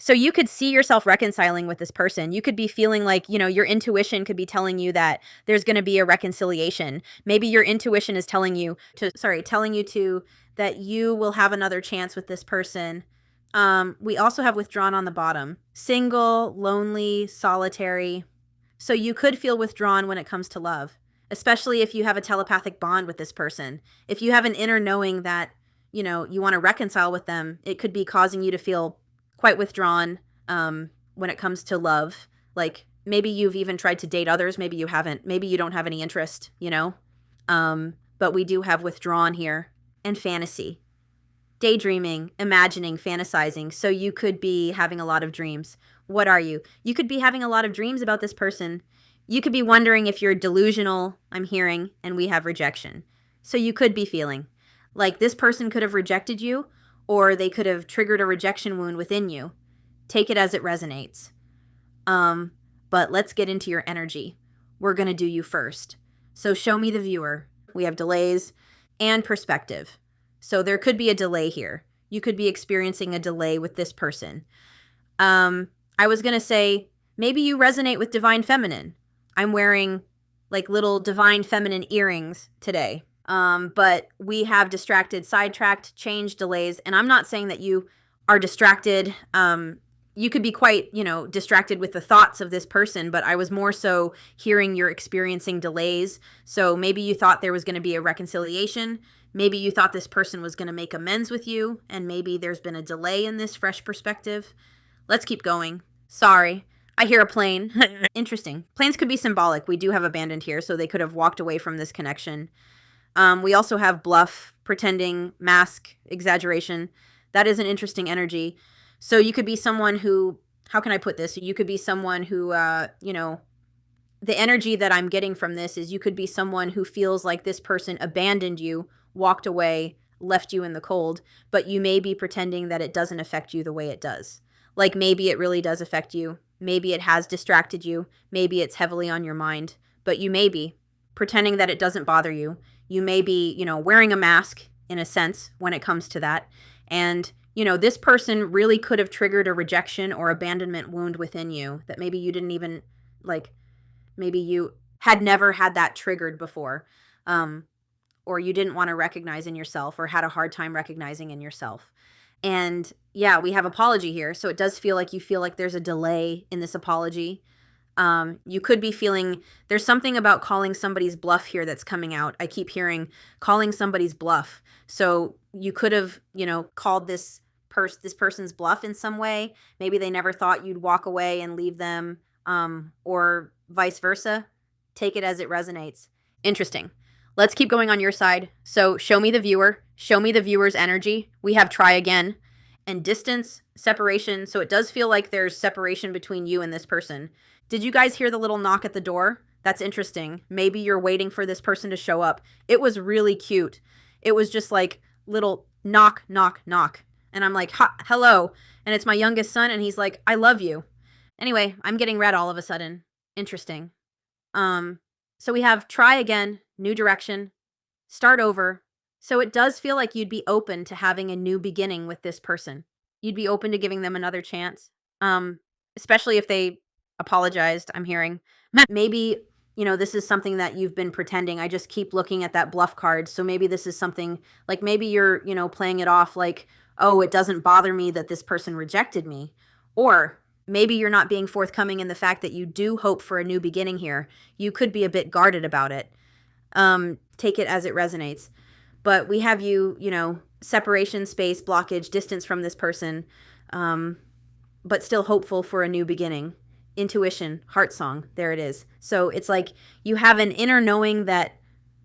So you could see yourself reconciling with this person. You could be feeling like, your intuition could be telling you that there's going to be a reconciliation. Maybe your intuition is telling you that you will have another chance with this person. We also have withdrawn on the bottom. Single, lonely, solitary. So you could feel withdrawn when it comes to love, especially if you have a telepathic bond with this person. If you have an inner knowing that, you want to reconcile with them, it could be causing you to feel quite withdrawn when it comes to love. Like maybe you've even tried to date others. Maybe you haven't. Maybe you don't have any interest, but we do have withdrawn here. And fantasy. Daydreaming, imagining, fantasizing. So you could be having a lot of dreams. What are you? You could be having a lot of dreams about this person. You could be wondering if you're delusional, I'm hearing, and we have rejection. So you could be feeling like this person could have rejected you, or they could have triggered a rejection wound within you. Take it as it resonates. But let's get into your energy. We're going to do you first. So show me the viewer. We have delays and perspective. So there could be a delay here. You could be experiencing a delay with this person. I was going to say, maybe you resonate with divine feminine. I'm wearing like little divine feminine earrings today. But we have distracted, sidetracked, change, delays. And I'm not saying that you are distracted. You could be quite, distracted with the thoughts of this person, but I was more so hearing you're experiencing delays. So maybe you thought there was going to be a reconciliation. Maybe you thought this person was going to make amends with you, and maybe there's been a delay in this fresh perspective. Let's keep going. Sorry. I hear a plane. Interesting. Planes could be symbolic. We do have abandoned here, so they could have walked away from this connection. We also have bluff, pretending, mask, exaggeration. That is an interesting energy. So you could be someone who, how can I put this? You could be someone who, the energy that I'm getting from this is you could be someone who feels like this person abandoned you, walked away, left you in the cold, but you may be pretending that it doesn't affect you the way it does. Like maybe it really does affect you. Maybe it has distracted you. Maybe it's heavily on your mind, but you may be pretending that it doesn't bother you. You may be, wearing a mask in a sense when it comes to that. And, this person really could have triggered a rejection or abandonment wound within you that maybe you didn't even, maybe you had never had that triggered before. Or you didn't want to recognize in yourself or had a hard time recognizing in yourself. And yeah, we have apology here. So it does feel like there's a delay in this apology. You could be feeling there's something about calling somebody's bluff here that's coming out. I keep hearing calling somebody's bluff. So you could have, called this person's bluff in some way. Maybe they never thought you'd walk away and leave them, or vice versa. Take it as it resonates. Interesting. Let's keep going on your side. So show me the viewer. Show me the viewer's energy. We have try again. And distance, separation. So it does feel like there's separation between you and this person. Did you guys hear the little knock at the door? That's interesting. Maybe you're waiting for this person to show up. It was really cute. It was just like little knock, knock, knock. And I'm like, hello. And it's my youngest son. And he's like, I love you. Anyway, I'm getting red all of a sudden. Interesting. So we have try again, new direction, start over. So it does feel like you'd be open to having a new beginning with this person. You'd be open to giving them another chance, especially if they apologized, I'm hearing. Maybe, this is something that you've been pretending. I just keep looking at that bluff card. So maybe this is something like maybe you're, playing it off like, oh, it doesn't bother me that this person rejected me. Or maybe you're not being forthcoming in the fact that you do hope for a new beginning here. You could be a bit guarded about it. Take it as it resonates. But we have you, separation, space, blockage, distance from this person, but still hopeful for a new beginning. Intuition, heart song, there it is. So it's like you have an inner knowing that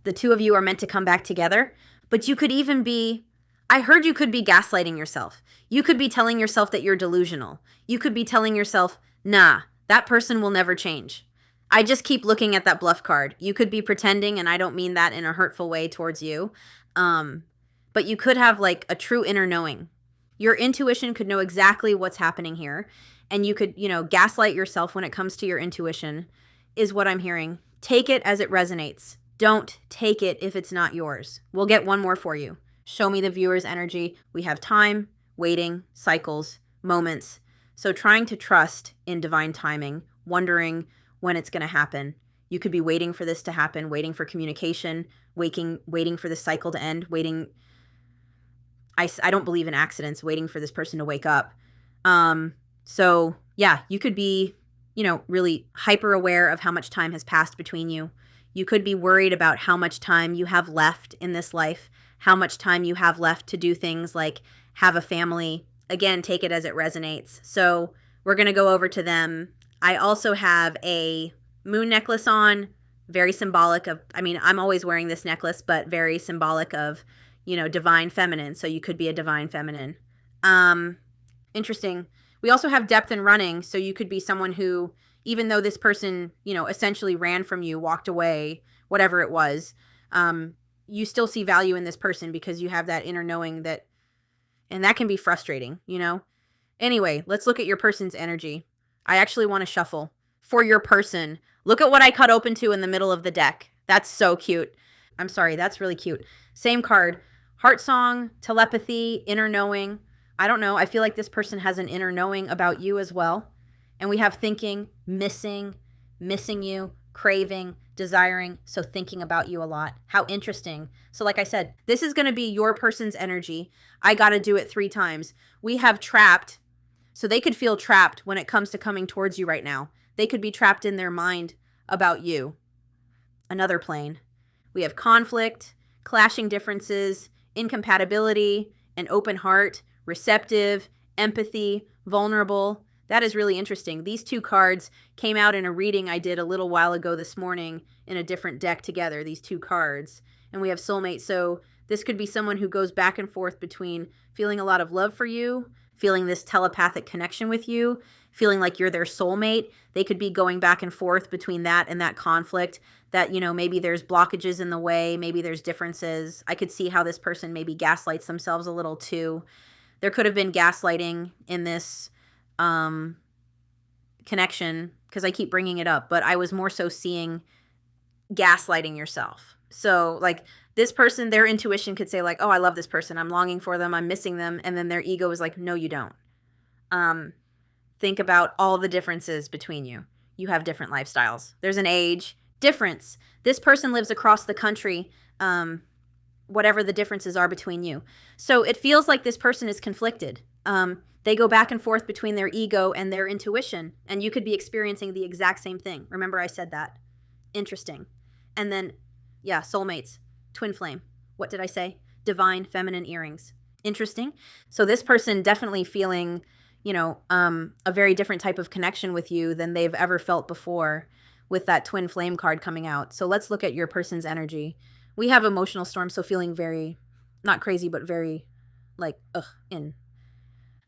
the two of you are meant to come back together, but you could even be, I heard you could be gaslighting yourself. You could be telling yourself that you're delusional. You could be telling yourself, nah, that person will never change. I just keep looking at that bluff card. You could be pretending, and I don't mean that in a hurtful way towards you. But you could have like a true inner knowing. Your intuition could know exactly what's happening here. And you could, gaslight yourself when it comes to your intuition, is what I'm hearing. Take it as it resonates. Don't take it if it's not yours. We'll get one more for you. Show me the viewer's energy. We have time, waiting, cycles, moments. So trying to trust in divine timing, wondering when it's going to happen. You could be waiting for this to happen, waiting for communication, waiting for the cycle to end, waiting. I don't believe in accidents, waiting for this person to wake up. So yeah, you could be, really hyper aware of how much time has passed between you. You could be worried about how much time you have left in this life, how much time you have left to do things like have a family. Again, take it as it resonates. So we're going to go over to them. I also have a moon necklace on, very symbolic of, I'm always wearing this necklace, but very symbolic of, divine feminine. So you could be a divine feminine. Interesting. We also have depth and running. So you could be someone who, even though this person, essentially ran from you, walked away, whatever it was, you still see value in this person because you have that inner knowing that, and that can be frustrating, Anyway, let's look at your person's energy. I actually want to shuffle for your person. Look at what I cut open to in the middle of the deck. That's so cute. I'm sorry, that's really cute. Same card. Heart song, telepathy, inner knowing. I don't know. I feel like this person has an inner knowing about you as well. And we have thinking, missing you, craving, desiring. So thinking about you a lot. How interesting. So like I said, this is going to be your person's energy. I got to do it 3 times. We have trapped. So they could feel trapped when it comes to coming towards you right now. They could be trapped in their mind about you. Another plane. We have conflict, clashing differences, incompatibility, an open heart, receptive, empathy, vulnerable. That is really interesting. These 2 cards came out in a reading I did a little while ago this morning in a different deck together, these 2 cards. And we have soulmate. So this could be someone who goes back and forth between feeling a lot of love for you, feeling this telepathic connection with you, feeling like you're their soulmate. They could be going back and forth between that and that conflict that, maybe there's blockages in the way, maybe there's differences. I could see how this person maybe gaslights themselves a little too. There could have been gaslighting in this connection because I keep bringing it up, but I was more so seeing gaslighting yourself. So like this person, their intuition could say like, oh, I love this person. I'm longing for them. I'm missing them. And then their ego is like, no, you don't. Think about all the differences between you. You have different lifestyles. There's an age difference. This person lives across the country, whatever the differences are between you. So it feels like this person is conflicted. They go back and forth between their ego and their intuition, and you could be experiencing the exact same thing. Remember I said that. Interesting. And then, yeah, soulmates, twin flame. What did I say? Divine feminine earrings. Interesting. So this person definitely feeling, a very different type of connection with you than they've ever felt before with that twin flame card coming out. So let's look at your person's energy. We have emotional storm, so feeling very, not crazy, but very like, in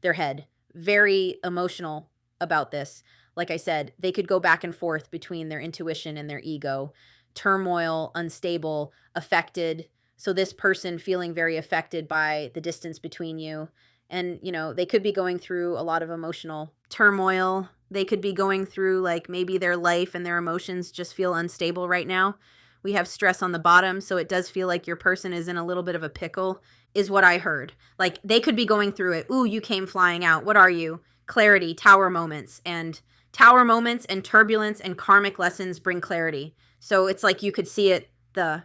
their head. Very emotional about this. Like I said, they could go back and forth between their intuition and their ego. Turmoil, unstable, affected. So this person feeling very affected by the distance between you. And, they could be going through a lot of emotional turmoil. They could be going through like maybe their life and their emotions just feel unstable right now. We have stress on the bottom. So it does feel like your person is in a little bit of a pickle is what I heard. Like they could be going through it. Ooh, you came flying out. What are you? Clarity, tower moments and turbulence and karmic lessons bring clarity. So it's like you could see it, the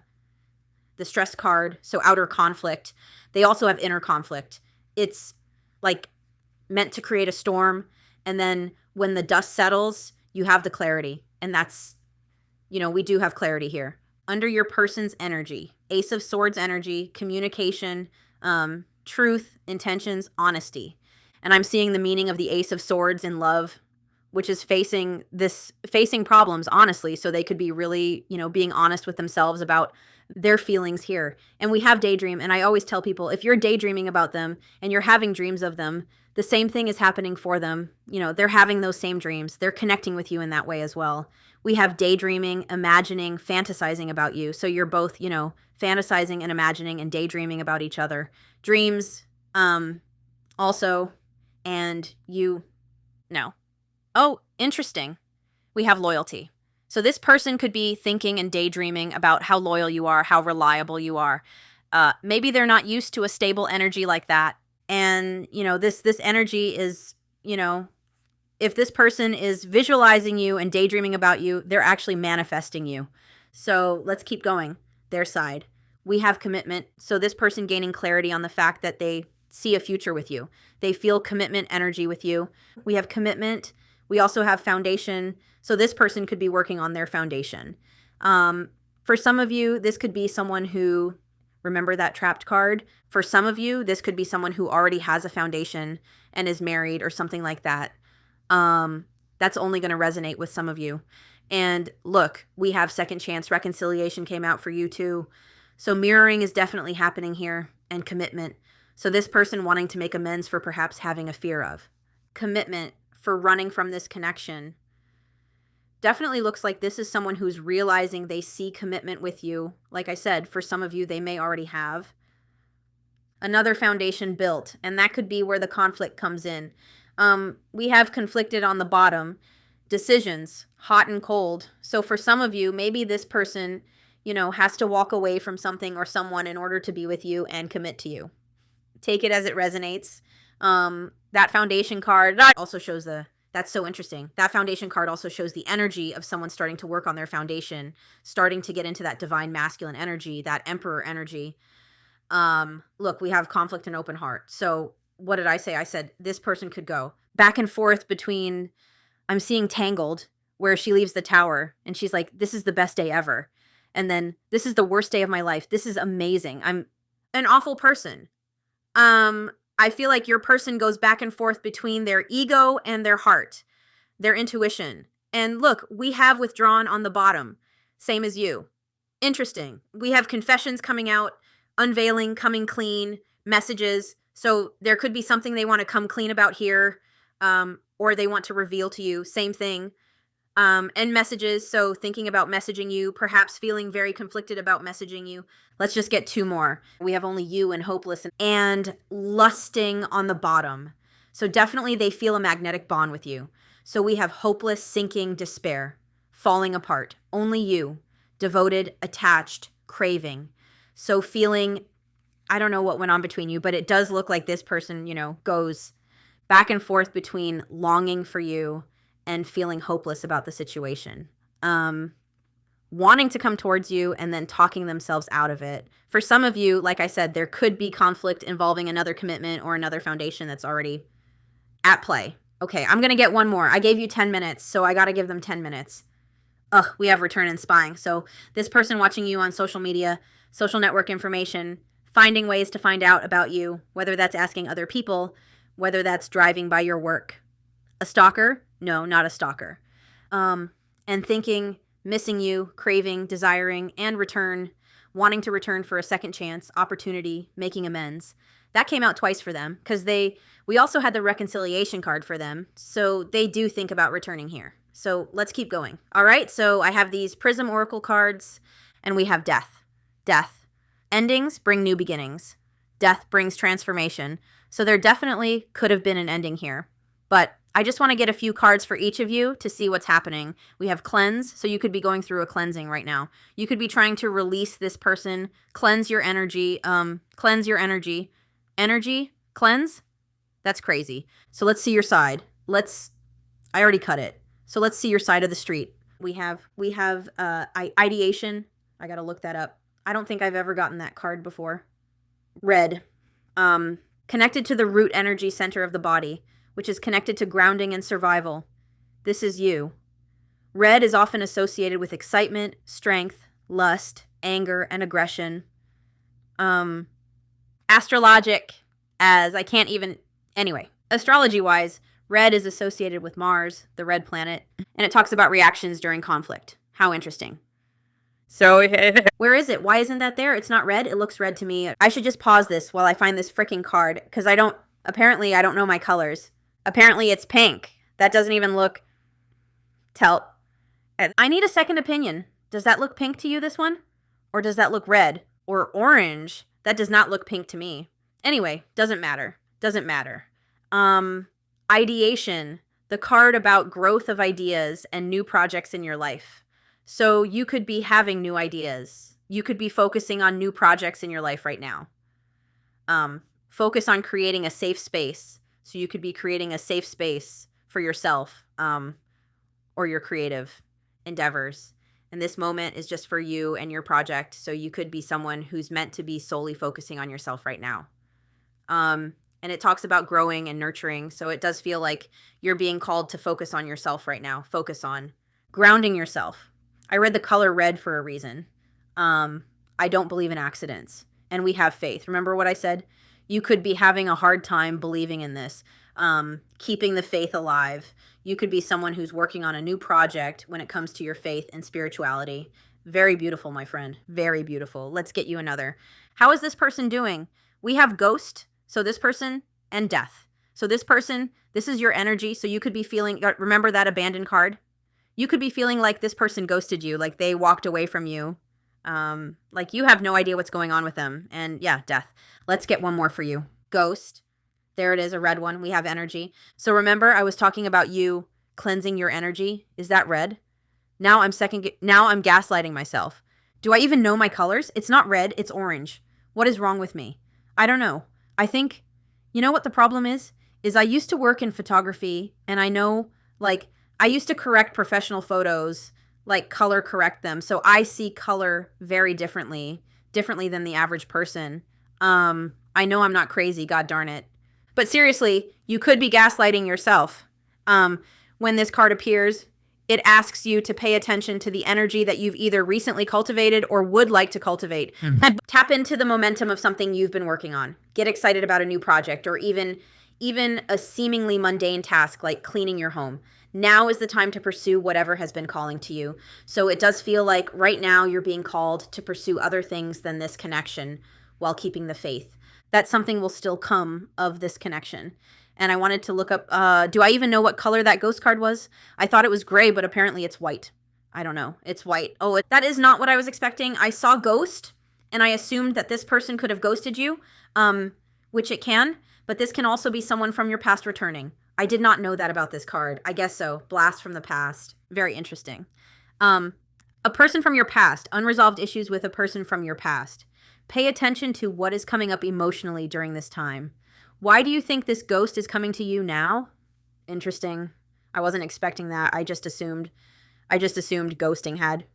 stress card. So outer conflict. They also have inner conflict. It's like meant to create a storm. And then when the dust settles, you have the clarity. And that's, we do have clarity here. Under your person's energy, Ace of Swords energy, communication, truth, intentions, honesty. And I'm seeing the meaning of the Ace of Swords in love, which is facing problems honestly. So they could be really, being honest with themselves about their feelings here. And we have daydream. And I always tell people, if you're daydreaming about them and you're having dreams of them, the same thing is happening for them. They're having those same dreams. They're connecting with you in that way as well. We have daydreaming, imagining, fantasizing about you. So you're both, fantasizing and imagining and daydreaming about each other. Dreams, also, and no. Oh, interesting. We have loyalty. So this person could be thinking and daydreaming about how loyal you are, how reliable you are. Maybe they're not used to a stable energy like that. And, this energy is, if this person is visualizing you and daydreaming about you, they're actually manifesting you. So let's keep going. Their side. We have commitment. So this person gaining clarity on the fact that they see a future with you. They feel commitment energy with you. We have commitment. We also have foundation. So this person could be working on their foundation. For some of you, this could be someone who, remember that trapped card? For some of you, this could be someone who already has a foundation and is married or something like that. That's only going to resonate with some of you. And look, we have second chance reconciliation came out for you too. So mirroring is definitely happening here, and commitment. So this person wanting to make amends for perhaps having a fear of. Commitment for running from this connection. Definitely looks like this is someone who's realizing they see commitment with you. Like I said, for some of you, they may already have. Another foundation built, and that could be where the conflict comes in. We have conflicted on the bottom. Decisions, hot and cold. So for some of you, maybe this person, has to walk away from something or someone in order to be with you and commit to you. Take it as it resonates. That foundation card that also shows that's so interesting. That foundation card also shows the energy of someone starting to work on their foundation, starting to get into that divine masculine energy, that emperor energy. Look, we have conflict and open heart. So what did I say? I said this person could go back and forth between, I'm seeing Tangled, where she leaves the tower and she's like, this is the best day ever. And then this is the worst day of my life. This is amazing. I'm an awful person. I feel like your person goes back and forth between their ego and their heart, their intuition. And look, we have withdrawn on the bottom, same as you. Interesting. We have confessions coming out, unveiling, coming clean, messages. So there could be something they want to come clean about here, or they want to reveal to you, same thing. And messages, so thinking about messaging you, perhaps feeling very conflicted about messaging you. Let's just get two more. We have only you and hopeless and lusting on the bottom. So definitely they feel a magnetic bond with you. So we have hopeless, sinking, despair, falling apart. Only you, devoted, attached, craving. So feeling, I don't know what went on between you, but it does look like this person, goes back and forth between longing for you and feeling hopeless about the situation. Wanting to come towards you and then talking themselves out of it. For some of you, like I said, there could be conflict involving another commitment or another foundation that's already at play. Okay, I'm going to get one more. I gave you 10 minutes, so I got to give them 10 minutes. We have return and spying. So this person watching you on social media, social network information, finding ways to find out about you, whether that's asking other people, whether that's driving by your work. A stalker? No, not a stalker. And thinking, missing you, craving, desiring, and return, wanting to return for a second chance, opportunity, making amends. That came out twice for them because we also had the reconciliation card for them. So they do think about returning here. So let's keep going. All right. So I have these Prism Oracle cards and we have death. Death. Endings bring new beginnings. Death brings transformation. So there definitely could have been an ending here. But I just want to get a few cards for each of you to see what's happening. We have cleanse, so you could be going through a cleansing right now. You could be trying to release this person, cleanse your energy, Energy, cleanse? That's crazy. So let's see your side. I already cut it. So let's see your side of the street. We have ideation. I got to look that up. I don't think I've ever gotten that card before. Red. Connected to the root energy center of the body, which is connected to grounding and survival. This is you. Red is often associated with excitement, strength, lust, anger, and aggression. Astrologic, astrology-wise, red is associated with Mars, the red planet, and it talks about reactions during conflict. How interesting. So, where is it? Why isn't that there? It's not red. It looks red to me. I should just pause this while I find this freaking card, because I don't know my colors. Apparently it's pink. That doesn't even look... I need a second opinion. Does that look pink to you, this one? Or does that look red? Or orange? That does not look pink to me. Anyway, doesn't matter. Ideation. The card about growth of ideas and new projects in your life. So you could be having new ideas. You could be focusing on new projects in your life right now. Focus on creating a safe space. So you could be creating a safe space for for yourself, or your creative endeavors. And this moment is just for you and your project. So you could be someone who's meant to be solely focusing on yourself right now. And it talks about growing and nurturing. So it does feel like you're being called to focus on yourself right now. Focus on grounding yourself. I read the color red for a reason. I don't believe in accidents. And we have faith. Remember what I said? You could be having a hard time believing in this, keeping the faith alive. You could be someone who's working on a new project when it comes to your faith and spirituality. Very beautiful, my friend. Very beautiful. Let's get you another. How is this person doing? We have ghost, so this person, and death. So this person, this is your energy. So you could be feeling, remember that abandoned card? You could be feeling like this person ghosted you, like they walked away from you. Like you have no idea what's going on with them. And yeah, death. Let's get one more for you. Ghost. There it is, a red one. We have energy. So remember, I was talking about you cleansing your energy. Is that red? Now I'm gaslighting myself. Do I even know my colors? It's not red, it's orange. What is wrong with me? I don't know. I think, you know what the problem is? Is I used to work in photography, and I know, like, I used to correct professional photos, like color correct them. So I see color very differently than the average person. I know I'm not crazy, god darn it. But seriously, you could be gaslighting yourself. When this card appears, it asks you to pay attention to the energy that you've either recently cultivated or would like to cultivate. Tap into the momentum of something you've been working on. Get excited about a new project, or even a seemingly mundane task like cleaning your home. Now is the time to pursue whatever has been calling to you. So it does feel like right now you're being called to pursue other things than this connection while keeping the faith. That something will still come of this connection. And I wanted to look up, do I even know what color that ghost card was? I thought it was gray, but apparently it's white. I don't know. It's white. Oh, that is not what I was expecting. I saw ghost, and I assumed that this person could have ghosted you, which it can, but this can also be someone from your past returning. I did not know that about this card. I guess so. Blast from the past. Very interesting. A person from your past. Unresolved issues with a person from your past. Pay attention to what is coming up emotionally during this time. Why do you think this ghost is coming to you now? Interesting. I wasn't expecting that. I just assumed ghosting had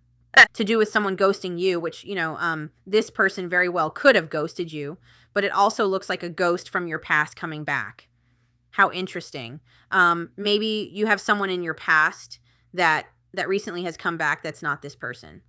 to do with someone ghosting you, which, you know, this person very well could have ghosted you, but it also looks like a ghost from your past coming back. How interesting. Maybe you have someone in your past that recently has come back that's not this person.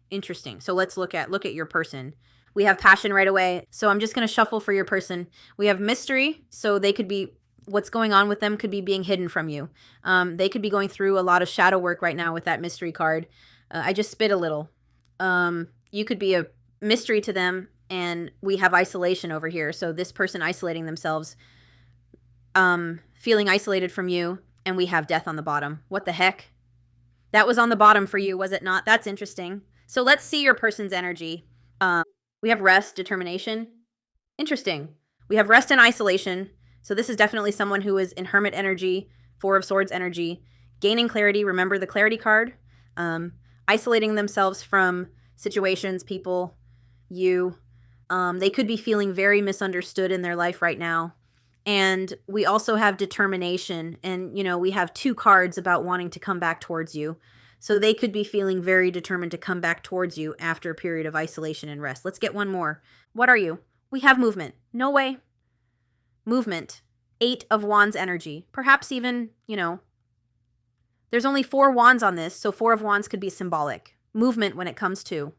Interesting. So let's look at your person. We have passion right away. So I'm just going to shuffle for your person. We have mystery. So they could be, what's going on with them could be being hidden from you. They could be going through a lot of shadow work right now with that mystery card. I just spit a little. You could be a mystery to them, and we have isolation over here. So this person isolating themselves, feeling isolated from you, and we have death on the bottom. What the heck? That was on the bottom for you, was it not? That's interesting. So let's see your person's energy. We have rest, determination. Interesting. We have rest and isolation. So this is definitely someone who is in hermit energy, Four of Swords energy, gaining clarity. Remember the clarity card. Isolating themselves from situations, people, you. They could be feeling very misunderstood in their life right now. And we also have determination. And, you know, we have two cards about wanting to come back towards you. So they could be feeling very determined to come back towards you after a period of isolation and rest. Let's get one more. What are you? We have movement. No way. Movement. 8 of Wands energy. Perhaps even, you know, there's only 4 wands on this, so 4 of Wands could be symbolic. Movement when it comes to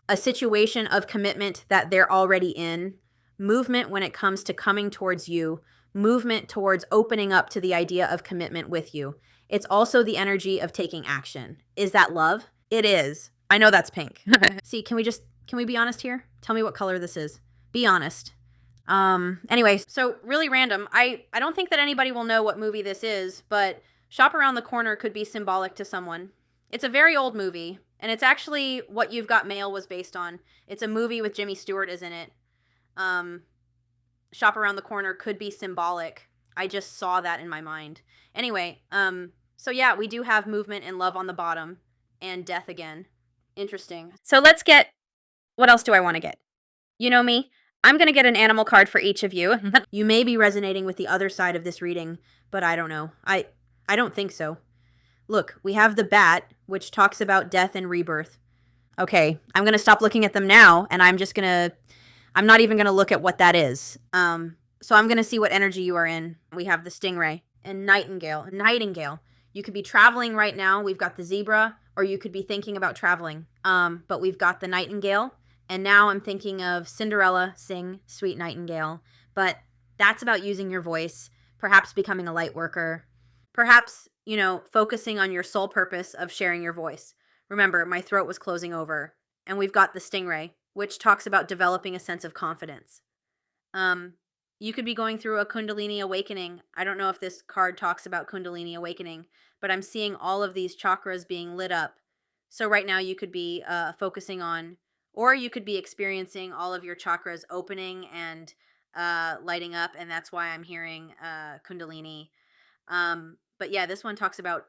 a situation of commitment that they're already in. Movement when it comes to coming towards you. Movement towards opening up to the idea of commitment with you. It's also the energy of taking action. Is that love? It is. I know that's pink. See, can we be honest here? Tell me what color this is. Be honest. Anyway, so really random. I don't think that anybody will know what movie this is, but Shop Around the Corner could be symbolic to someone. It's a very old movie, and it's actually what You've Got Mail was based on. It's a movie with Jimmy Stewart is in it. Shop Around the Corner could be symbolic. I just saw that in my mind. Anyway, so yeah, we do have movement and love on the bottom, and death again. Interesting. So let's get, what else do I want to get? You know me, I'm going to get an animal card for each of you. You may be resonating with the other side of this reading, but I don't know. I I don't think so. Look, we have the bat, which talks about death and rebirth. Okay, I'm going to stop looking at them now, and I'm not even going to look at what that is. So I'm going to see what energy you are in. We have the stingray and nightingale. Nightingale. You could be traveling right now. We've got the zebra, or you could be thinking about traveling. But we've got the nightingale, and now I'm thinking of Cinderella, sing, sweet nightingale. But that's about using your voice, perhaps becoming a light worker, perhaps, focusing on your sole purpose of sharing your voice. Remember, my throat was closing over. And we've got the stingray, which talks about developing a sense of confidence. You could be going through a Kundalini awakening. I don't know if this card talks about Kundalini awakening, but I'm seeing all of these chakras being lit up. So right now you could be focusing on, or you could be experiencing all of your chakras opening and lighting up, and that's why I'm hearing Kundalini. But yeah, this one talks about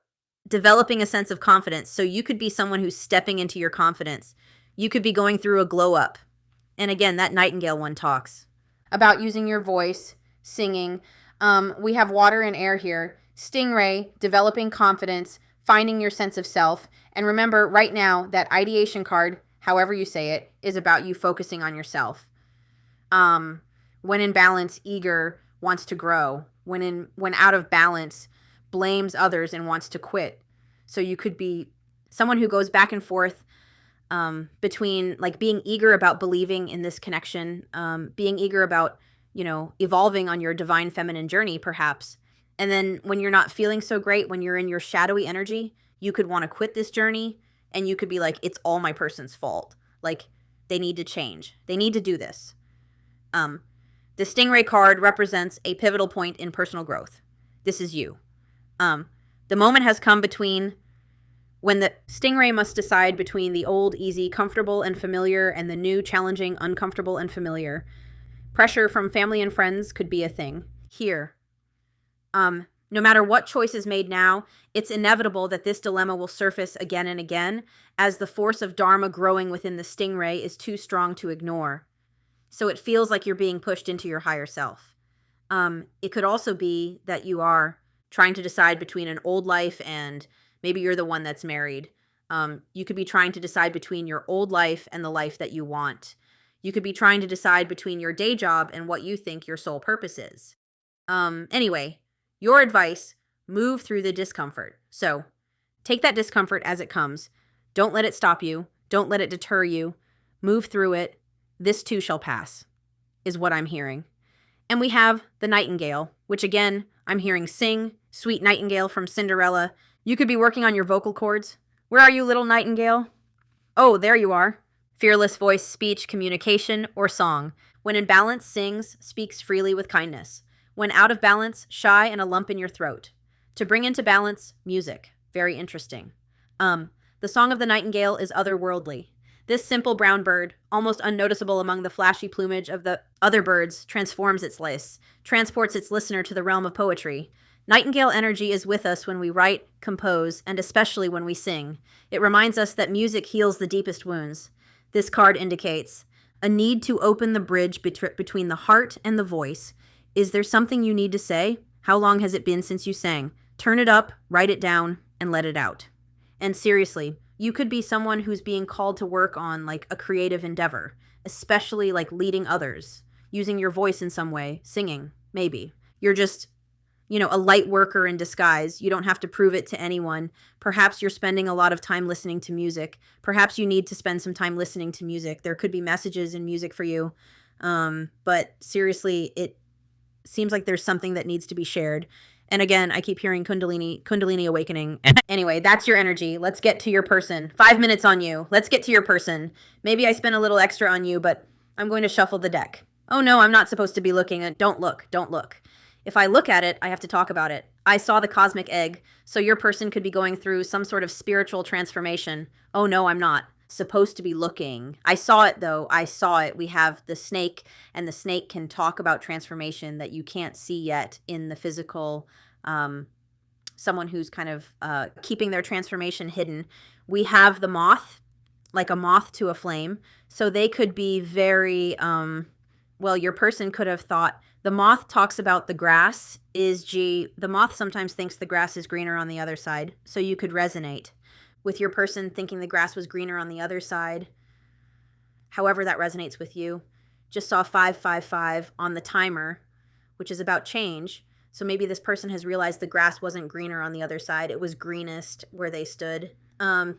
developing a sense of confidence. So you could be someone who's stepping into your confidence. You could be going through a glow up. And again, that nightingale one talks about using your voice, singing. We have water and air here. Stingray, developing confidence, finding your sense of self. And remember, right now, that ideation card, however you say it, is about you focusing on yourself. When in balance, eager, wants to grow. When out of balance, blames others and wants to quit. So you could be someone who goes back and forth between like being eager about believing in this connection, being eager about, evolving on your divine feminine journey, perhaps. And then when you're not feeling so great, when you're in your shadowy energy, you could want to quit this journey, and you could be like, it's all my person's fault. Like, they need to change. They need to do this. The stingray card represents a pivotal point in personal growth. This is you. The moment has come when the stingray must decide between the old, easy, comfortable, and familiar, and the new, challenging, uncomfortable, and familiar. Pressure from family and friends could be a thing. Here. No matter what choice is made now, it's inevitable that this dilemma will surface again and again, as the force of Dharma growing within the stingray is too strong to ignore. So it feels like you're being pushed into your higher self. It could also be that you are trying to decide between an old life and maybe you're the one that's married. You could be trying to decide between your old life and the life that you want. You could be trying to decide between your day job and what you think your sole purpose is. Anyway, your advice, move through the discomfort. So take that discomfort as it comes. Don't let it stop you. Don't let it deter you. Move through it. This too shall pass, is what I'm hearing. And we have the nightingale, which again, I'm hearing sing, sweet nightingale from Cinderella. You could be working on your vocal cords. Where are you, little nightingale? Oh, there you are. Fearless voice, speech, communication, or song. When in balance, sings, speaks freely with kindness. When out of balance, shy and a lump in your throat. To bring into balance, music. Very interesting. The song of the nightingale is otherworldly. This simple brown bird, almost unnoticeable among the flashy plumage of the other birds, transforms its lace, transports its listener to the realm of poetry. Nightingale energy is with us when we write, compose, and especially when we sing. It reminds us that music heals the deepest wounds. This card indicates a need to open the bridge between the heart and the voice. Is there something you need to say? How long has it been since you sang? Turn it up, write it down, and let it out. And seriously, you could be someone who's being called to work on like a creative endeavor, especially like leading others, using your voice in some way, singing, maybe. You're just, a light worker in disguise. You don't have to prove it to anyone. Perhaps you're spending a lot of time listening to music. Perhaps you need to spend some time listening to music. There could be messages in music for you. But seriously, it seems like there's something that needs to be shared. And again, I keep hearing Kundalini awakening. Anyway, that's your energy. Let's get to your person. 5 minutes on you. Let's get to your person. Maybe I spent a little extra on you, but I'm going to shuffle the deck. Oh no, I'm not supposed to be looking at. Don't look. If I look at it, I have to talk about it. I saw the cosmic egg, so your person could be going through some sort of spiritual transformation. Oh no, I'm not supposed to be looking. I saw it though. I saw it. We have the snake, and the snake can talk about transformation that you can't see yet in the physical. Someone who's kind of keeping their transformation hidden. We have the moth, like a moth to a flame. So they could be very, your person could have thought The moth talks about the grass is G. The moth sometimes thinks the grass is greener on the other side. So you could resonate with your person thinking the grass was greener on the other side. However that resonates with you. Just saw 555 on the timer, which is about change. So maybe this person has realized the grass wasn't greener on the other side. It was greenest where they stood.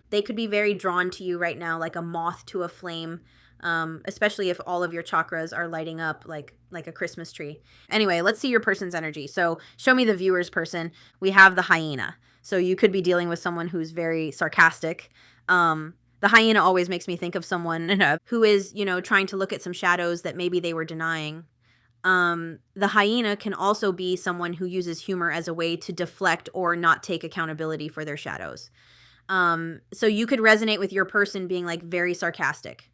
They could be very drawn to you right now, like a moth to a flame, especially if all of your chakras are lighting up like a Christmas tree. Anyway, let's see your person's energy. So show me the viewer's person. We have the hyena. So you could be dealing with someone who's very sarcastic. The hyena always makes me think of someone who is, trying to look at some shadows that maybe they were denying. The hyena can also be someone who uses humor as a way to deflect or not take accountability for their shadows. So you could resonate with your person being like very sarcastic.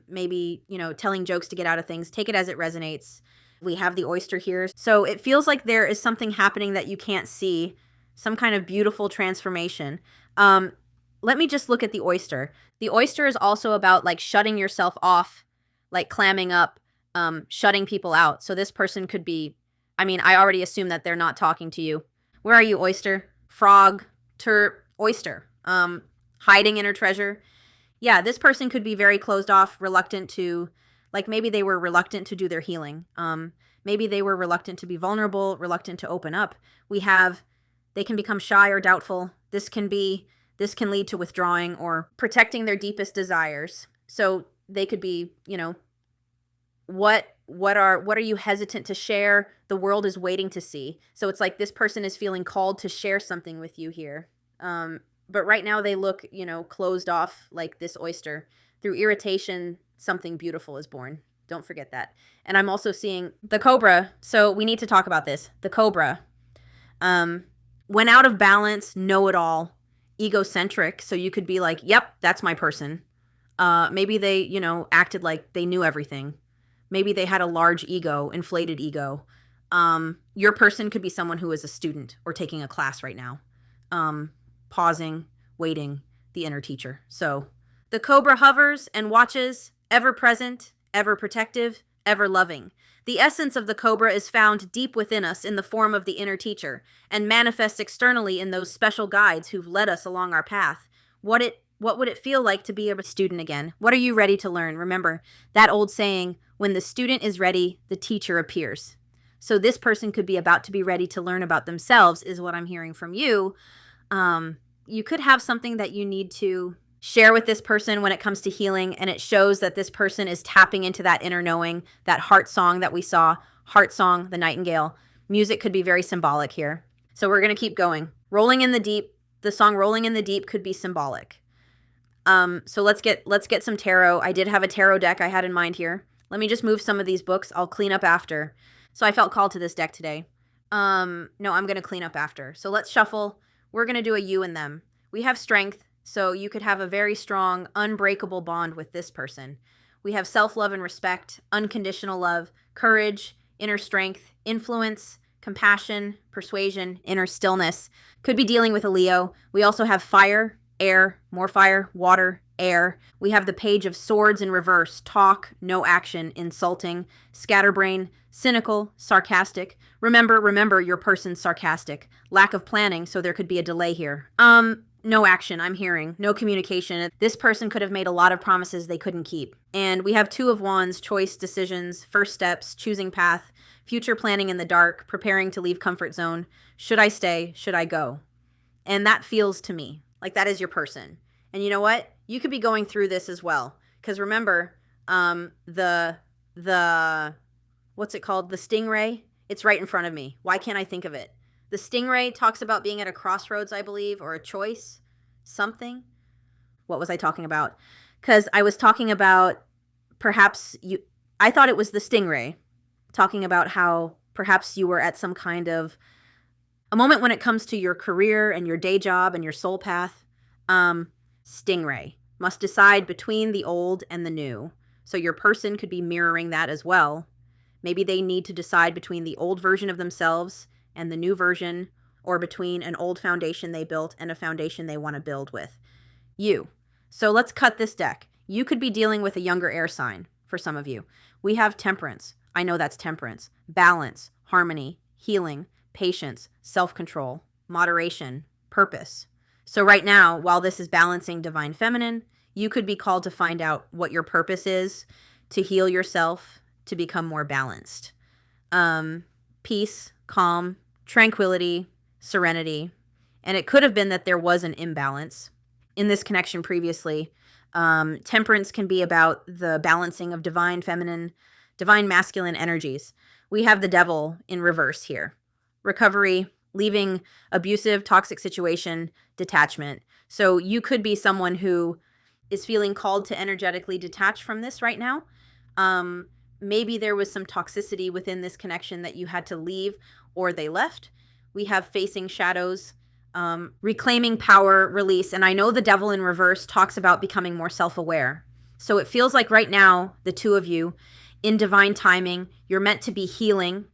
Maybe, telling jokes to get out of things. Take it as it resonates. We have the oyster here. So it feels like there is something happening that you can't see, some kind of beautiful transformation. Let me just look at the oyster. The oyster is also about like shutting yourself off, like clamming up, shutting people out. So this person could be, I already assume that they're not talking to you. Where are you, oyster? Frog, oyster. Hiding inner treasure. Yeah, this person could be very closed off, reluctant to, like maybe they were reluctant to do their healing. Maybe they were reluctant to be vulnerable, reluctant to open up. They can become shy or doubtful. This can lead to withdrawing or protecting their deepest desires. So they could be, what are you hesitant to share? The world is waiting to see. So it's like this person is feeling called to share something with you here. But right now they look, closed off like this oyster. Through irritation, something beautiful is born. Don't forget that. And I'm also seeing the cobra. So we need to talk about this. The cobra. When out of balance, know-it-all, egocentric. So you could be like, yep, that's my person. Maybe they, acted like they knew everything. Maybe they had a large ego, inflated ego. Your person could be someone who is a student or taking a class right now. Pausing, waiting, the inner teacher. So the cobra hovers and watches, ever present, ever protective, ever loving. The essence of the cobra is found deep within us in the form of the inner teacher and manifests externally in those special guides who've led us along our path. What would it feel like to be a student again? What are you ready to learn? Remember that old saying, when the student is ready, the teacher appears. So this person could be about to be ready to learn about themselves is what I'm hearing from you. You could have something that you need to share with this person when it comes to healing, and it shows that this person is tapping into that inner knowing, that heart song that we saw, heart song, the nightingale. Music could be very symbolic here. So we're going to keep going. Rolling in the Deep, the song Rolling in the Deep could be symbolic. So let's get some tarot. I did have a tarot deck I had in mind here. Let me just move some of these books. I'll clean up after. So I felt called to this deck today. No, I'm going to clean up after. So let's shuffle. We're going to do a you and them. We have strength, so you could have a very strong, unbreakable bond with this person. We have self-love and respect, unconditional love, courage, inner strength, influence, compassion, persuasion, inner stillness. Could be dealing with a Leo. We also have fire, air, more fire, water, air. We have the Page of Swords in reverse, talk, no action, insulting, scatterbrain, cynical, sarcastic. Remember your person's sarcastic. Lack of planning, so there could be a delay here. No action, I'm hearing. No communication. This person could have made a lot of promises they couldn't keep. And we have Two of Wands, choice, decisions, first steps, choosing path, future planning in the dark, preparing to leave comfort zone. Should I stay? Should I go? And that feels to me like that is your person. And you know what? You could be going through this as well. Because remember, the what's it called? The stingray? It's right in front of me. Why can't I think of it? The stingray talks about being at a crossroads, I believe, or a choice, something. What was I talking about? Because I was talking about I thought it was the stingray, talking about how perhaps you were at some kind of a moment when it comes to your career and your day job and your soul path. Stingray must decide between the old and the new. So your person could be mirroring that as well. Maybe they need to decide between the old version of themselves and the new version, or between an old foundation they built and a foundation they want to build with you. So let's cut this deck. You could be dealing with a younger air sign for some of you. We have Temperance. I know that's temperance. Balance, harmony, healing, patience, self-control, moderation, purpose. So right now, while this is balancing divine feminine, you could be called to find out what your purpose is, to heal yourself, to become more balanced. Peace, calm, tranquility, serenity. And it could have been that there was an imbalance in this connection previously. Temperance can be about the balancing of divine feminine, divine masculine energies. We have the devil in reverse here. Recovery, leaving abusive, toxic situation, detachment. So you could be someone who is feeling called to energetically detach from this right now. Maybe there was some toxicity within this connection that you had to leave or they left. We have facing shadows, reclaiming power, release. And I know the devil in reverse talks about becoming more self-aware. So it feels like right now, the two of you, in divine timing, you're meant to be healing,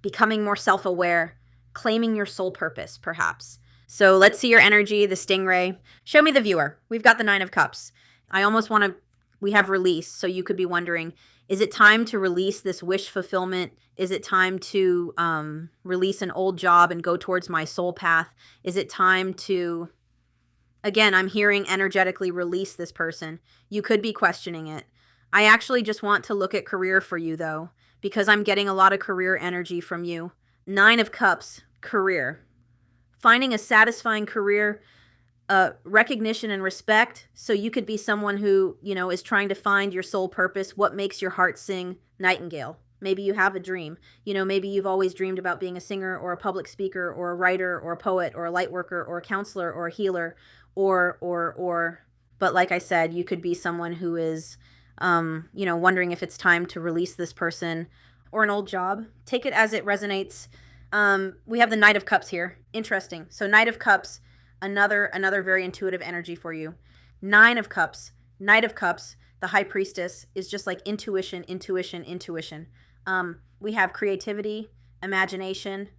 becoming more self-aware, claiming your soul purpose, perhaps. So let's see your energy, the stingray. Show me the viewer. We've got the 9 of Cups. I almost want to, we have release. So you could be wondering, is it time to release this wish fulfillment? Is it time to release an old job and go towards my soul path? Is it time to, again, I'm hearing energetically release this person. You could be questioning it. I actually just want to look at career for you, though, because I'm getting a lot of career energy from you. 9 of Cups, career. Finding a satisfying career, recognition and respect. So you could be someone who, is trying to find your soul purpose. What makes your heart sing? Nightingale. Maybe you have a dream. Maybe you've always dreamed about being a singer or a public speaker or a writer or a poet or a light worker or a counselor or a healer or. But like I said, you could be someone who is, wondering if it's time to release this person or an old job. Take it as it resonates. We have the Knight of Cups here. Interesting. So Knight of Cups, another very intuitive energy for you. 9 of Cups, Knight of Cups, the High Priestess is just like intuition. We have creativity, imagination,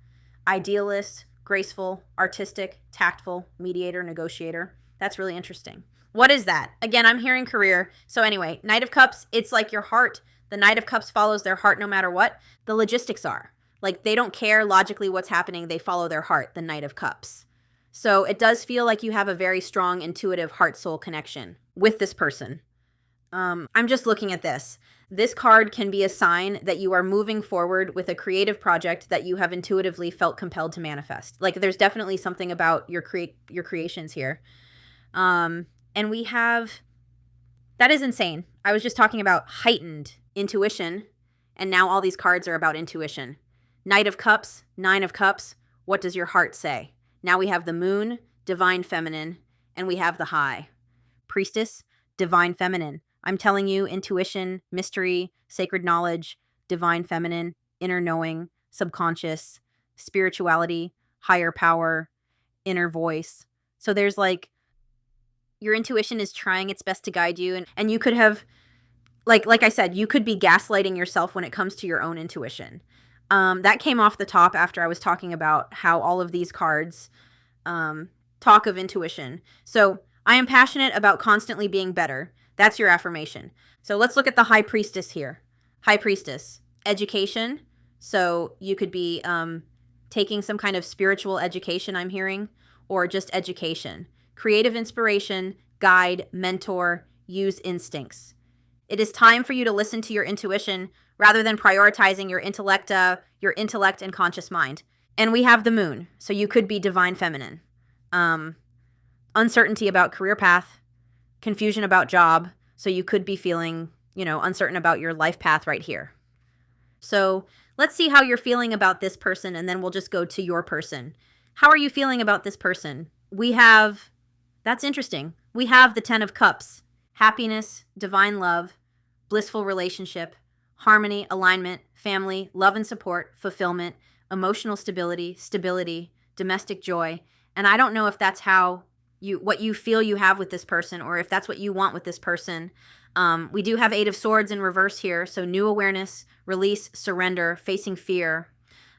idealist, graceful, artistic, tactful, mediator, negotiator. That's really interesting. What is that? Again, I'm hearing career. So anyway, Knight of Cups, it's like your heart. The Knight of Cups follows their heart no matter what. The logistics are. Like they don't care logically what's happening. They follow their heart, the Knight of Cups. So it does feel like you have a very strong intuitive heart-soul connection with this person. I'm just looking at this. This card can be a sign that you are moving forward with a creative project that you have intuitively felt compelled to manifest. Like there's definitely something about your creations here. And we have, that is insane. I was just talking about heightened intuition, and now all these cards are about intuition. Knight of Cups, 9 of Cups, what does your heart say? Now we have the Moon, divine feminine, and we have the High. Priestess, divine feminine. I'm telling you, intuition, mystery, sacred knowledge, divine feminine, inner knowing, subconscious, spirituality, higher power, inner voice. So there's like, your intuition is trying its best to guide you. And you could have, like I said, you could be gaslighting yourself when it comes to your own intuition. That came off the top after I was talking about how all of these cards talk of intuition. So I am passionate about constantly being better. That's your affirmation. So let's look at the High Priestess here. High Priestess, education. So you could be taking some kind of spiritual education, I'm hearing, or just education. Creative inspiration, guide, mentor, use instincts. It is time for you to listen to your intuition rather than prioritizing your intellect and conscious mind. And we have the Moon, so you could be divine feminine. Uncertainty about career path, confusion about job, so you could be feeling, uncertain about your life path right here. So let's see how you're feeling about this person, and then we'll just go to your person. How are you feeling about this person? We have, that's interesting. We have the 10 of Cups, happiness, divine love, blissful relationship, harmony, alignment, family, love and support, fulfillment, emotional stability, domestic joy. And I don't know if that's what you feel you have with this person, or if that's what you want with this person. We do have 8 of Swords in reverse here. So new awareness, release, surrender, facing fear.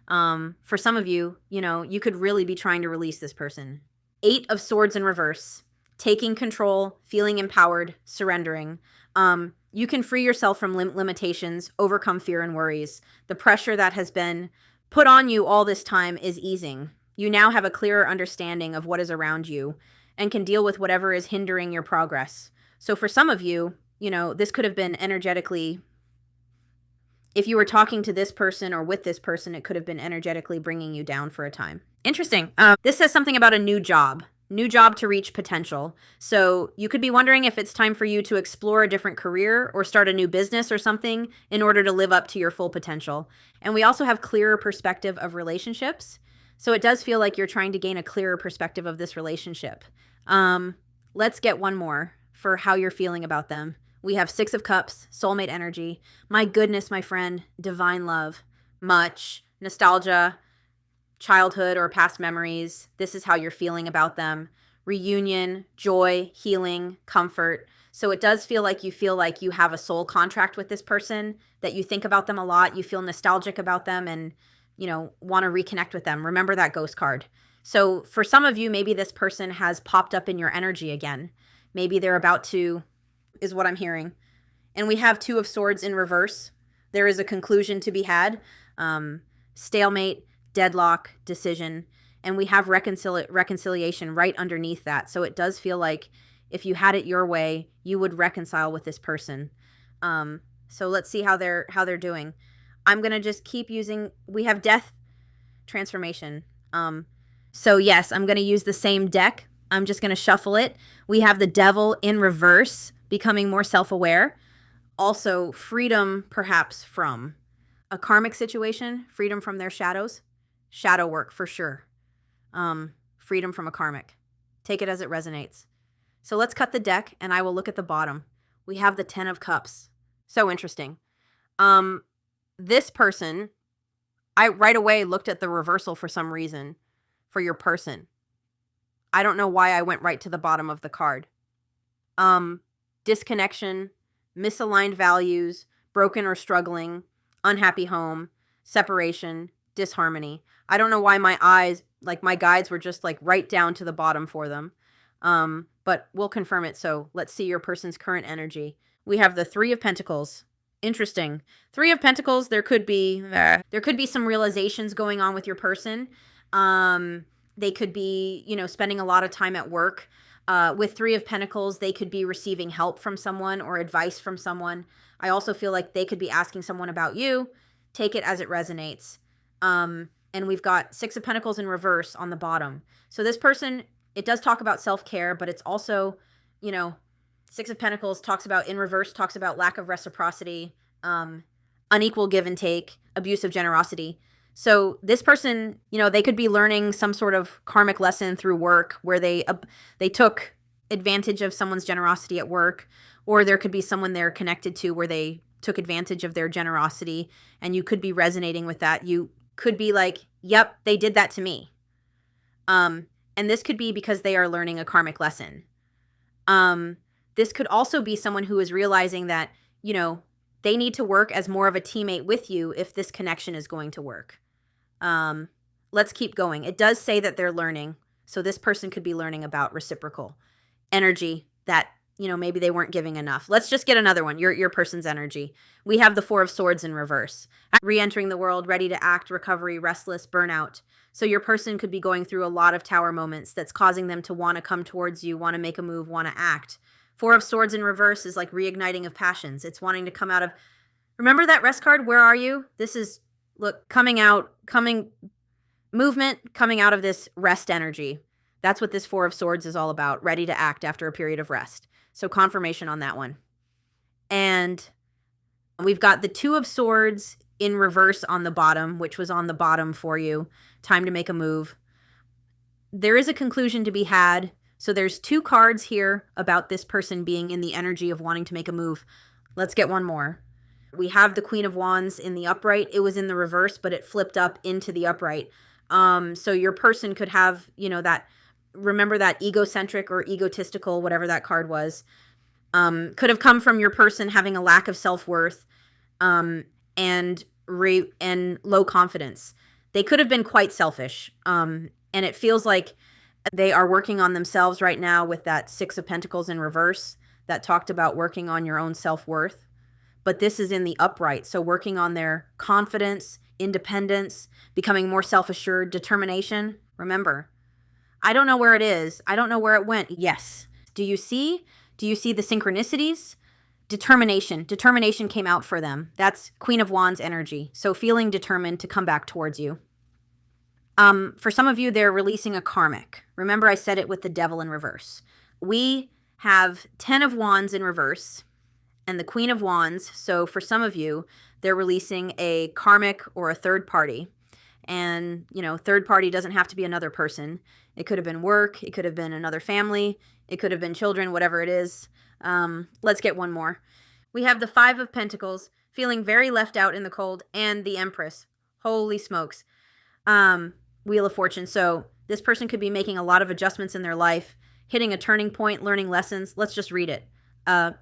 For some of you, you could really be trying to release this person. 8 of Swords in reverse. taking control, feeling empowered, surrendering. You can free yourself from limitations, overcome fear and worries. The pressure that has been put on you all this time is easing. You now have a clearer understanding of what is around you and can deal with whatever is hindering your progress. So for some of you, this could have been energetically, if you were talking to this person or with this person, it could have been energetically bringing you down for a time. Interesting. This says something about a new job to reach potential. So you could be wondering if it's time for you to explore a different career or start a new business or something in order to live up to your full potential. And we also have clearer perspective of relationships. So it does feel like you're trying to gain a clearer perspective of this relationship. Let's get one more for how you're feeling about them. We have 6 of Cups, soulmate energy. My goodness, my friend, divine love, much nostalgia, childhood or past memories. This is how you're feeling about them. Reunion, joy, healing, comfort. So it does feel like you have a soul contract with this person, that you think about them a lot. You feel nostalgic about them and, want to reconnect with them. Remember that ghost card. So for some of you, maybe this person has popped up in your energy again. Maybe they're about to, is what I'm hearing. And we have 2 of Swords in reverse. There is a conclusion to be had. Stalemate, deadlock, decision, and we have reconciliation right underneath that. So it does feel like if you had it your way, you would reconcile with this person. So let's see how they're doing. I'm going to just keep using, we have death, transformation. So yes, I'm going to use the same deck. I'm just going to shuffle it. We have the Devil in reverse, becoming more self-aware. Also, freedom perhaps from a karmic situation, freedom from their shadows. Shadow work for sure. Freedom from a karmic. Take it as it resonates. So let's cut the deck and I will look at the bottom. We have the 10 of Cups. So interesting. This person, I right away looked at the reversal for some reason for your person. I don't know why I went right to the bottom of the card. Disconnection, misaligned values, broken or struggling, unhappy home, separation, disharmony. I don't know why my eyes, like my guides were just like right down to the bottom for them. But we'll confirm it. So let's see your person's current energy. We have the 3 of Pentacles. Interesting. 3 of Pentacles, there could be some realizations going on with your person. They could be, spending a lot of time at work. With 3 of Pentacles, they could be receiving help from someone or advice from someone. I also feel like they could be asking someone about you. Take it as it resonates. And we've got 6 of Pentacles in reverse on the bottom. So this person, it does talk about self-care, but it's also, 6 of Pentacles talks about, in reverse, talks about lack of reciprocity, unequal give and take, abusive generosity. So this person, they could be learning some sort of karmic lesson through work where they took advantage of someone's generosity at work, or there could be someone they're connected to where they took advantage of their generosity, and you could be resonating with that. You could be like, yep, they did that to me. And this could be because they are learning a karmic lesson. This could also be someone who is realizing that, they need to work as more of a teammate with you if this connection is going to work. Let's keep going. It does say that they're learning. So this person could be learning about reciprocal energy that, maybe they weren't giving enough. Let's just get another one. Your person's energy. We have the 4 of Swords in reverse. Re-entering the world, ready to act, recovery, restless, burnout. So your person could be going through a lot of Tower moments that's causing them to want to come towards you, want to make a move, want to act. 4 of Swords in reverse is like reigniting of passions. It's wanting to come out of, remember that rest card? Where are you? This is, look, movement coming out of this rest energy. That's what this 4 of Swords is all about. Ready to act after a period of rest. So confirmation on that one. And we've got the 2 of Swords in reverse on the bottom, which was on the bottom for you. Time to make a move. There is a conclusion to be had. So there's 2 cards here about this person being in the energy of wanting to make a move. Let's get one more. We have the Queen of Wands in the upright. It was in the reverse, but it flipped up into the upright. So your person could have, that, remember that egocentric or egotistical, whatever that card was, could have come from your person having a lack of self-worth, and low confidence. They could have been quite selfish. And it feels like They are working on themselves right now with that Six of Pentacles in reverse that talked about working on your own self-worth. But this is in the upright, so working on their confidence, independence, becoming more self-assured, determination. Remember, I don't know where it is. I don't know where it went. Yes. Do you see? Do you see the synchronicities? Determination. Determination came out for them. That's Queen of Wands energy. So feeling determined to come back towards you. For some of you, they're releasing a karmic. Remember, I said it with the Devil in reverse. We have 10 of Wands in reverse and the Queen of Wands. So for some of you, they're releasing a karmic or a third party. And, you know, third party doesn't have to be another person. It could have been work. It could have been another family. It could have been children, whatever it is. Let's get one more. We have the Five of Pentacles, feeling very left out in the cold, and the Empress. Holy smokes. Wheel of Fortune. So this person could be making a lot of adjustments in their life, hitting a turning point, learning lessons. Let's just read it.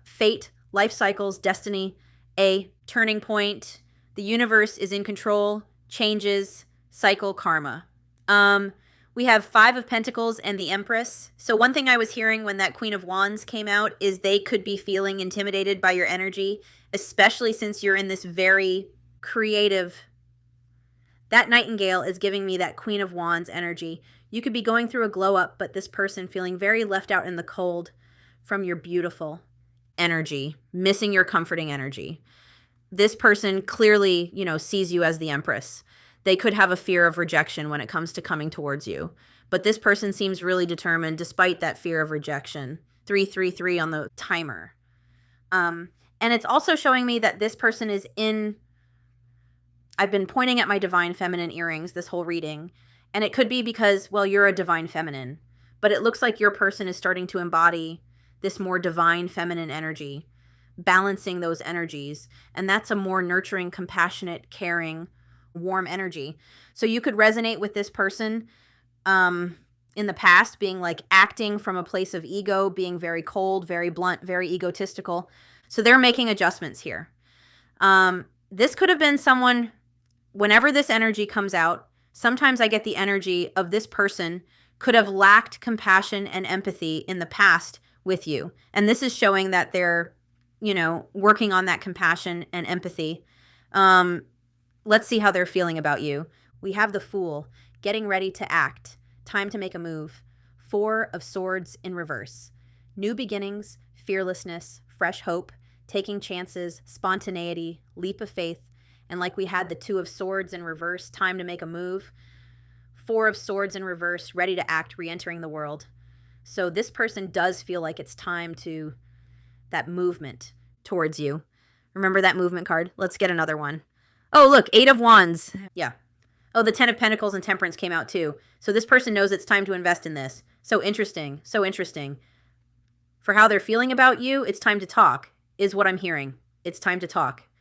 Fate, life cycles, destiny, a turning point. The universe is in control, changes, cycle, karma. We have Five of Pentacles and the Empress. So one thing I was hearing when that Queen of Wands came out is they could be feeling intimidated by your energy, especially since you're in this very creative. That Nightingale is giving me that Queen of Wands energy. You could be going through a glow up, but this person feeling very left out in the cold from your beautiful energy, missing your comforting energy. This person clearly, you know, sees you as the Empress. They could have a fear of rejection when it comes to coming towards you. But this person seems really determined despite that fear of rejection. 333 on the timer. And it's also showing me that this person is in... I've been pointing at my divine feminine earrings this whole reading, and it could be because, well, you're a divine feminine, but it looks like your person is starting to embody this more divine feminine energy, balancing those energies, and that's a more nurturing, compassionate, caring, warm energy. So you could resonate with this person in the past, being like acting from a place of ego, being very cold, very blunt, very egotistical. So they're making adjustments here. This could have been someone... Whenever this energy comes out, sometimes I get the energy of this person could have lacked compassion and empathy in the past with you. And this is showing that they're, you know, working on that compassion and empathy. Let's see how they're feeling about you. We have the Fool, getting ready to act, time to make a move. Four of Swords in reverse. New beginnings, fearlessness, fresh hope, taking chances, spontaneity, leap of faith. And like we had the Two of Swords in reverse, time to make a move. Four of Swords in reverse, ready to act, re-entering the world. So this person does feel like it's time to that movement towards you. Remember that movement card? Let's get another one. Oh, look, Eight of Wands. Yeah. Oh, the 10 of Pentacles and Temperance came out too. So this person knows it's time to invest in this. So interesting. So interesting. For how they're feeling about you, it's time to talk, is what I'm hearing. It's time to talk.